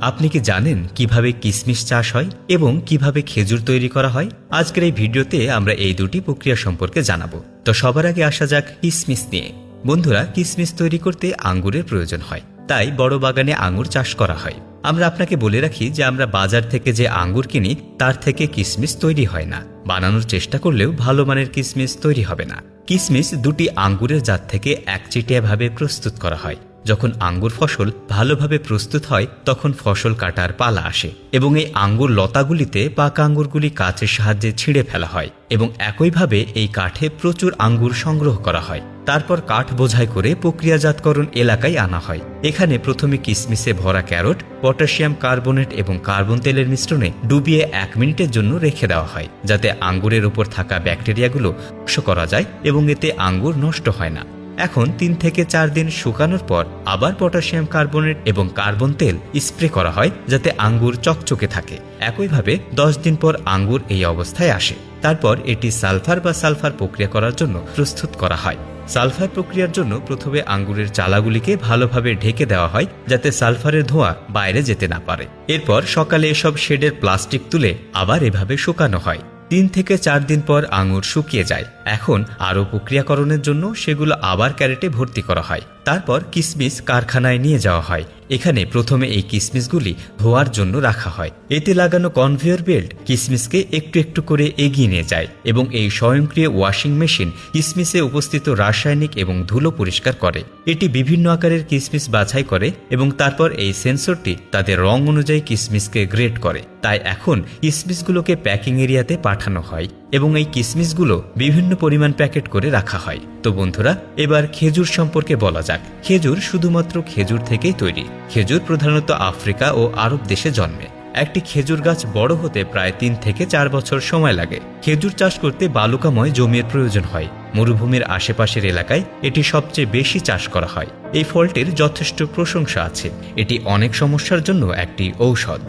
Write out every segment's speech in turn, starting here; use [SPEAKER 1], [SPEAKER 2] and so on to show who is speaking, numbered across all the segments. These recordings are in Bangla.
[SPEAKER 1] আপনি কি জানেন কিভাবে কিশমিশ চাষ হয় এবং কিভাবে খেজুর তৈরি করা হয়? আজকের এই ভিডিওতে আমরা এই দুটি প্রক্রিয়া সম্পর্কে জানাবো। তো সবার আগে আসা যাক কিশমিশ নিয়ে। বন্ধুরা, কিশমিশ তৈরি করতে আঙ্গুরের প্রয়োজন হয়, তাই বড় বাগানে আঙ্গুর চাষ করা হয়। আমরা আপনাকে বলে রাখি যে আমরা বাজার থেকে যে আঙ্গুর কিনি তার থেকে কিশমিশ তৈরি হয় না। বানানোর চেষ্টা করলেও ভালো মানের কিশমিশ তৈরি হবে না। কিশমিশ দুটি আঙ্গুরের জাত থেকে একচেটিয়াভাবে প্রস্তুত করা হয়। যখন আঙ্গুর ফসল ভালোভাবে প্রস্তুত হয় তখন ফসল কাটার পালা আসে এবং এই আঙ্গুর লতাগুলিতে পাকা আঙ্গুরগুলি কাঠের সাহায্যে ছিঁড়ে ফেলা হয় এবং একইভাবে এই কাঠে প্রচুর আঙ্গুর সংগ্রহ করা হয়। তারপর কাঠ বোঝাই করে প্রক্রিয়াজাতকরণ এলাকায় আনা হয়। এখানে প্রথমে কিশমিশে ভরা ক্যারট পটাশিয়াম কার্বনেট এবং কার্বন তেলের মিশ্রণে ডুবিয়ে 1 মিনিটের জন্য রেখে দেওয়া হয়, যাতে আঙ্গুরের উপর থাকা ব্যাকটেরিয়াগুলো ধ্বংস করা যায় এবং এতে আঙ্গুর নষ্ট হয় না। এখন 3 থেকে 4 দিন শুকানোর পর আবার পটাশিয়াম কার্বনেট এবং কার্বন তেল স্প্রে করা হয়, যাতে আঙ্গুর চকচকে থাকে। একইভাবে 10 দিন পর আঙ্গুর এই অবস্থায় আসে। তারপর এটি সালফার প্রক্রিয়া করার জন্য প্রস্তুত করা হয়। সালফার প্রক্রিয়ার জন্য প্রথমে আঙ্গুরের চালাগুলিকে ভালোভাবে ঢেকে দেওয়া হয়, যাতে সালফারের ধোঁয়া বাইরে যেতে না পারে। এরপর সকালে এসব শেডের প্লাস্টিক তুলে আবার এভাবে শুকানো হয়। 3 থেকে 4 দিন পর আঙুর শুকিয়ে যায়। এখন আরও প্রক্রিয়াকরণের জন্য সেগুলো আবার ক্যারেটে ভর্তি করা হয়। তারপর কিশমিশ কারখানায় নিয়ে যাওয়া হয়। এখানে প্রথমে এই কিশমিশগুলি ধোয়ার জন্য রাখা হয়। এতে লাগানো কনভেয়র বেল্ট কিশমিশকে একটু একটু করে এগিয়ে নিয়ে যায় এবং এই স্বয়ংক্রিয় ওয়াশিং মেশিন কিশমিশে উপস্থিত রাসায়নিক এবং ধুলো পরিষ্কার করে। এটি বিভিন্ন আকারের কিশমিশ বাছাই করে এবং তারপর এই সেন্সরটি তাদের রং অনুযায়ী কিশমিশকে গ্রেড করে। তাই এখন কিশমিশগুলোকে প্যাকিং এরিয়াতে পাঠানো হয় এবং এই কিশমিশগুলো বিভিন্ন পরিমাণ প্যাকেট করে রাখা হয়। তো বন্ধুরা, এবার খেজুর সম্পর্কে বলা যাক। খেজুর শুধুমাত্র খেজুর থেকেই তৈরি। খেজুর প্রধানত আফ্রিকা ও আরব দেশে জন্মে। একটি খেজুর গাছ বড় হতে প্রায় 3 থেকে 4 বছর সময় লাগে। খেজুর চাষ করতে বালুকাময় জমির প্রয়োজন হয়। মরুভূমির আশেপাশের এলাকায় এটি সবচেয়ে বেশি চাষ করা হয়। এই ফলটির যথেষ্ট প্রশংসা আছে। এটি অনেক সমস্যার জন্য একটি ঔষধ।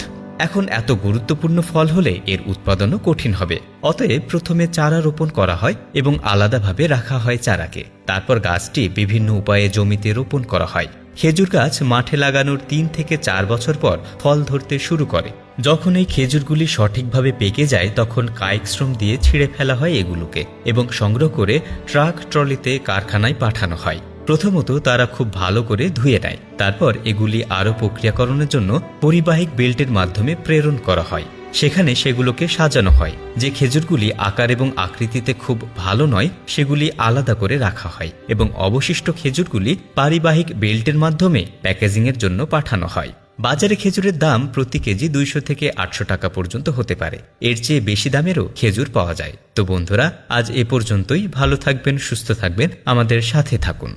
[SPEAKER 1] এখন এত গুরুত্বপূর্ণ ফল হলে এর উৎপাদনও কঠিন হবে। অতএব প্রথমে চারা রোপণ করা হয় এবং আলাদাভাবে রাখা হয় চারাকে। তারপর গাছটি বিভিন্ন উপায়ে জমিতে রোপণ করা হয়। খেজুর গাছ মাঠে লাগানোর 3 থেকে 4 বছর পর ফল ধরতে শুরু করে। যখন এই খেজুরগুলি সঠিকভাবে পেকে যায় তখন কায়িক শ্রম দিয়ে ছিঁড়ে ফেলা হয় এগুলোকে এবং সংগ্রহ করে ট্রাক ট্রলিতে কারখানায় পাঠানো হয়। প্রথমত তারা খুব ভালো করে ধুয়ে নেয়। তারপর এগুলি আরও প্রক্রিয়াকরণের জন্য পরিবাহিক বেল্টের মাধ্যমে প্রেরণ করা হয়। সেখানে সেগুলোকে সাজানো হয়। যে খেজুরগুলি আকার এবং আকৃতিতে খুব ভালো নয় সেগুলি আলাদা করে রাখা হয় এবং অবশিষ্ট খেজুরগুলি পরিবাহিক বেল্টের মাধ্যমে প্যাকেজিংয়ের জন্য পাঠানো হয়। বাজারে খেজুরের দাম প্রতি কেজি 200 থেকে 800 টাকা পর্যন্ত হতে পারে। এর চেয়ে বেশি দামেরও খেজুর পাওয়া যায়। তো বন্ধুরা, আজ এ পর্যন্তই। ভালো থাকবেন, সুস্থ থাকবেন, আমাদের সাথে থাকুন।